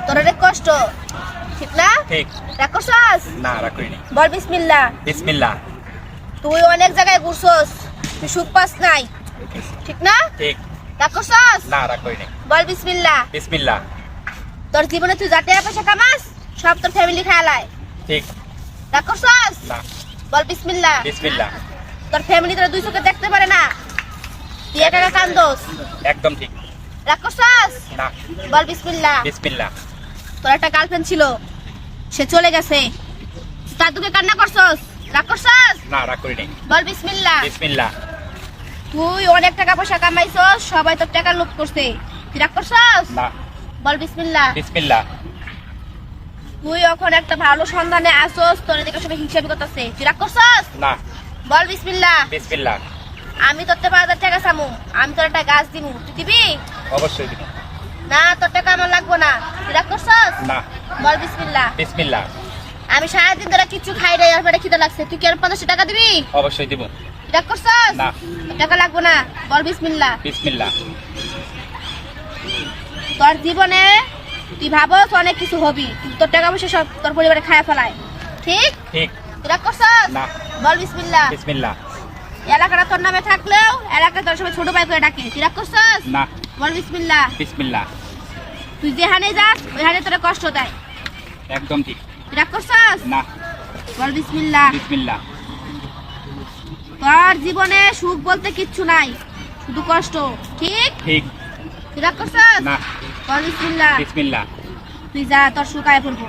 তোর অনেক কষ্ট, ঠিক না? ঠিক। রাগ করছস? না, রাগ করিনি। বল বিসমিল্লাহ। বিসমিল্লাহ। তুই অনেক জায়গায় ঘুরছস, তুই সুখ পাস নাই, ঠিক না? ঠিক। রাগ করছস? না, রাগ করিনি। বল বিসমিল্লাহ। বিসমিল্লাহ। তোর জীবনে তুই যা টাকা পয়সা কামাস সব তোর ফ্যামিলি খায়ালায়, ঠিক। রাগ করছস? না। বল বিসমিল্লাহ। বিসমিল্লাহ। তোর ফ্যামিলি তোর দুই চোখে দেখতে পারে না, তুই একা একা কান্দোস, একদম ঠিক। রাগ করছস? না। বল বিসমিল্লাহ। বিসমিল্লাহ। তোর একটা গার্লফ্রেন্ড ছিল, সে চলে গেছে, তার দুঃখে কান্না করছস, রাগ করছস? না, রাগ করিনি। বল বিসমিল্লাহ। বিসমিল্লাহ। তুই অনেক টাকা পয়সা কামাইছস, সবাই তোর টাকা লুট করছে, তুই রাগ করছস? না। বল বিসমিল্লাহ। বিসমিল্লাহ। তুই এখন একটা ভালো সন্ধানে আসছস, তোর দিকে সবাই হিসাবি করতেছে, তুই রাগ করছস? না। বল বিসমিল্লাহ। বিসমিল্লাহ। আমি তোর 5,000 টাকা চামু, আমি তোর একটা গাছ দিমু, তুই দিবি? অবশ্যই দিব। না, তোর টাকা আমার লাগবো না, তুই রাগ করছস? না। বল বিসমিল্লাহ। বিসমিল্লাহ। আমি সারাদিন ধরে কিছু খাই নাই, আর পেটে খিদে লাগছে, তুই কি আর 500 টাকা দিবি? অবশ্যই দিব। তুই রাগ করছস? না। তোর টাকা লাগবো না, বল বিসমিল্লাহ। বিসমিল্লাহ। তোর জীবনে তুই ভাবস অনেক কিছু হবি, কিন্তু তোর টাকা পয়সা সব তোর পরিবারে খায়া ফেলায়, ঠিক? ঠিক। তুই রাগ করছস? না। বল বিসমিল্লাহ। বিসমিল্লাহ। এলাকাটা তোর নামে থাকলেও এলাকায় তোর সবাই ছোট ভাই করে ডাকে, তুই রাগ করছস? না। বল বিসমিল্লাহ। বিসমিল্লাহ। তুই যেখানে যাস ওইখানে তোর কষ্ট দেয়, একদম ঠিক। তুই রাগ করছস? না। বল বিসমিল্লাহ। বিসমিল্লাহ। তোর জীবনে সুখ বলতে কিচ্ছু নাই, শুধু কষ্ট, ঠিক? ঠিক। তুই রাগ করছস? না। বল বিসমিল্লাহ। বিসমিল্লাহ। তুই যা, তোর সুখ আয় পড়বো।